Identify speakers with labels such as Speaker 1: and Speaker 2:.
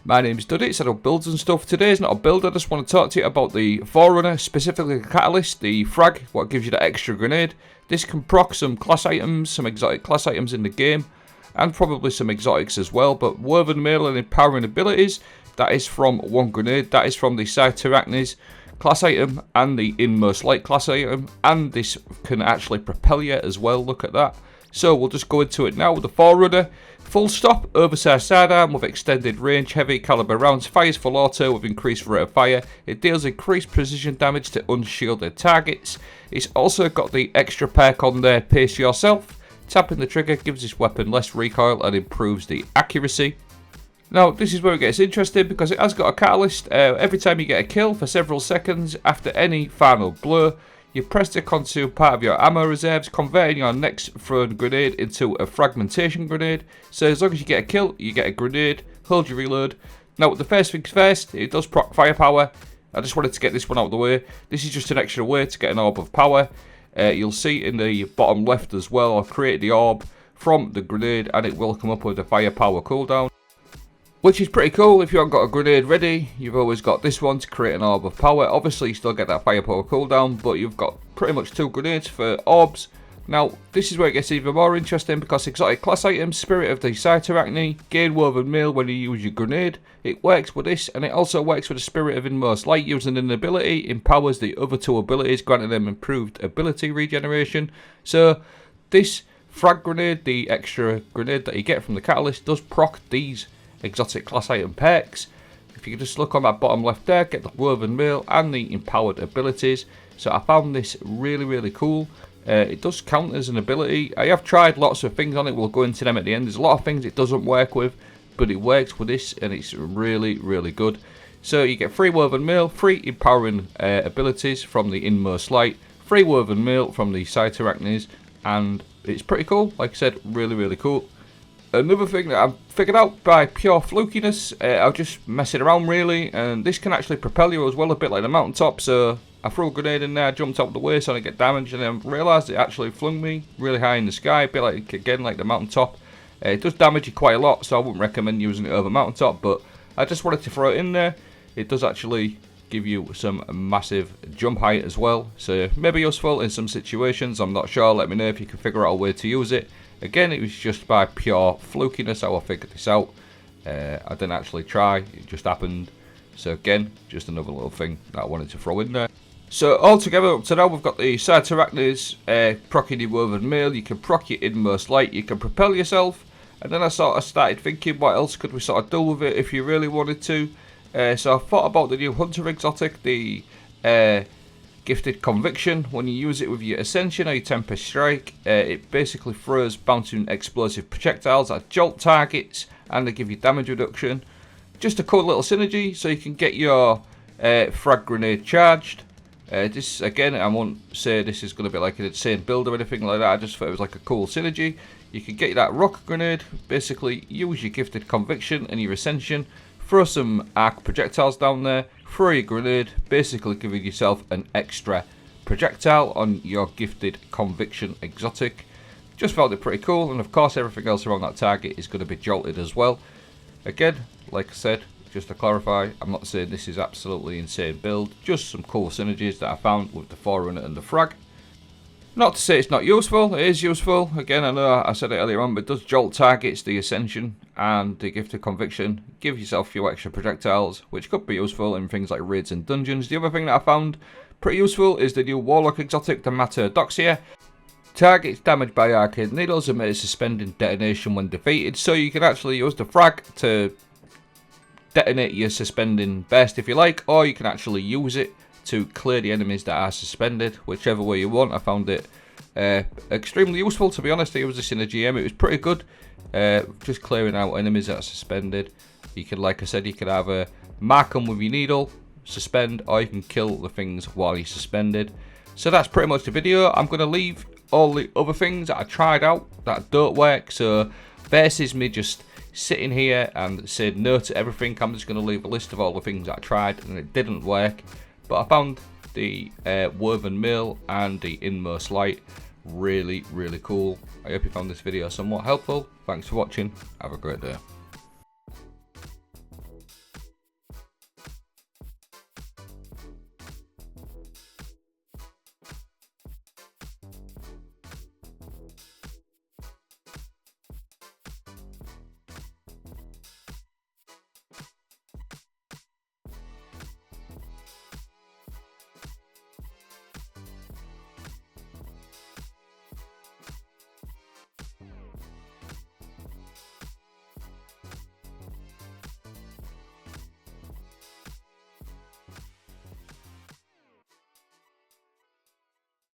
Speaker 1: My name's Duddy, I do builds and stuff. Today's not a build, I just want to talk to you about the Forerunner, specifically the catalyst, the FRAG, what gives you that extra grenade. This can proc some class items, some exotic class items in the game, and probably some exotics as well, but woven mail and empowering abilities, that is from one grenade, that is from the Cyrtachnes class item and the Inmost light class item, and this can actually propel you as well, look at that. So we'll just go into it now with the Forerunner. Full stop, oversized sidearm with extended range, heavy caliber rounds, fires full auto with increased rate of fire. It deals increased precision damage to unshielded targets. It's also got the extra perk on there, pace yourself. Tapping the trigger gives this weapon less recoil and improves the accuracy. Now this is where it gets interesting because it has got a catalyst. Every time you get a kill for several seconds after any final blow, you press to consume part of your ammo reserves, converting your next thrown grenade into a fragmentation grenade. So as long as you get a kill, you get a grenade, hold your reload. Now the first things first, it does proc firepower. I just wanted to get this one out of the way. This is just an extra way to get an orb of power. You'll see in the bottom left as well, I've created the orb from the grenade and it will come up with a firepower cooldown, which is pretty cool. If you haven't got a grenade ready, you've always got this one to create an orb of power. Obviously you still get that firepower cooldown, but you've got pretty much 2 grenades for orbs. Now this is where it gets even more interesting because exotic class items, Spirit of the Cyrtachnes, gain woven mail when you use your grenade. It works with this, and it also works with the Spirit of Inmost light. Using an ability empowers the other 2 abilities, granting them improved ability regeneration. So this frag grenade, the extra grenade that you get from the catalyst, does proc these exotic class item perks. If you can just look on that bottom left there, get the woven mail and the empowered abilities. So I found this really cool. It does count as an ability. I have tried lots of things on it, we'll go into them at the end. There's a lot of things it doesn't work with, but it works with this and it's really good. So you get free woven mail, free empowering abilities from the Inmost light, free woven mail from the Cyrtachnes, and it's pretty cool. Like I said, really cool. Another thing that I've figured out by pure flukiness, I was just messing around really, and this can actually propel you as well, a bit like the mountaintop. So I threw a grenade in there, jumped out the way so I didn't get damaged, and then realised it actually flung me really high in the sky, a bit like, again, like the mountaintop. It does damage you quite a lot, so I wouldn't recommend using it over mountaintop, but I just wanted to throw it in there. It does actually give you some massive jump height as well, so maybe useful in some situations. I'm not sure, let me know if you can figure out a way to use it. Again, it was just by pure flukiness how I figured this out. I didn't actually try, it just happened. So again, just another little thing that I wanted to throw in there. So altogether up to now we've got the Cyrtachnes, proccing your woven mail, you can proc your Inmost light, you can propel yourself. And then I sort of started thinking what else could we sort of do with it if you really wanted to. So I thought about the new Hunter exotic, the Gifted Conviction. When you use it with your Ascension or your Tempest Strike, it basically throws bouncing explosive projectiles that jolt targets and they give you damage reduction. Just a cool little synergy so you can get your frag grenade charged. This again, I won't say this is going to be like an insane build or anything like that, I just thought it was like a cool synergy. You can get that rock grenade, basically use your Gifted Conviction and your Ascension, throw some arc projectiles down there, throw your grenade, basically giving yourself an extra projectile on your Gifted Conviction exotic. Just felt it pretty cool, and of course everything else around that target is going to be jolted as well. Again, like I said, just to clarify, I'm not saying this is absolutely insane build, just some cool synergies that I found with the Forerunner and the frag. Not to say it's not useful, it is useful. Again, I know I said it earlier on, but it does jolt targets, the Ascension and the Gifted Conviction. Give yourself a few extra projectiles, which could be useful in things like raids and dungeons. The other thing that I found pretty useful is the new Warlock exotic, the Mataiodoxia. Targets damaged by arcane needles and may suspending detonation when defeated. So you can actually use the frag to detonate your suspending burst if you like, or you can actually use it to clear the enemies that are suspended, whichever way you want. I found it extremely useful, to be honest. I used this in a GM, it was pretty good, just clearing out enemies that are suspended. You can, like I said, you can either mark them with your needle, suspend, or you can kill the things while you're suspended. So that's pretty much the video. I'm going to leave all the other things that I tried out that don't work, so versus me just sitting here and saying no to everything, I'm just going to leave a list of all the things that I tried and it didn't work. But I found the woven mail and the Inmost light really cool. I hope you found this video somewhat helpful. Thanks for watching. Have a great day.